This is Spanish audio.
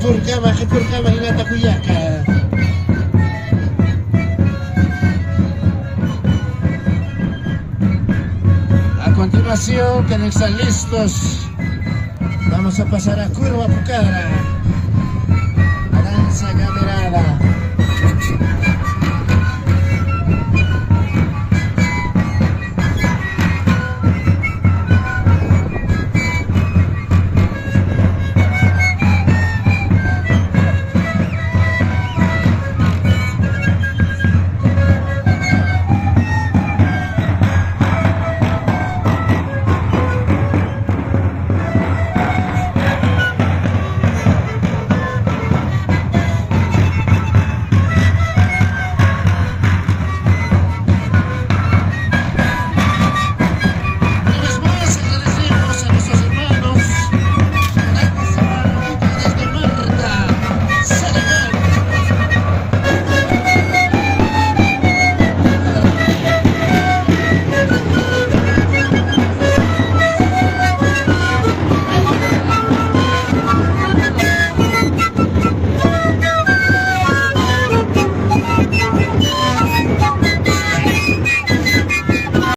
Ipurcama, Hinata Cuyaca. A continuación, que no están listos, vamos a pasar a Curva Pucara, a danza camerada.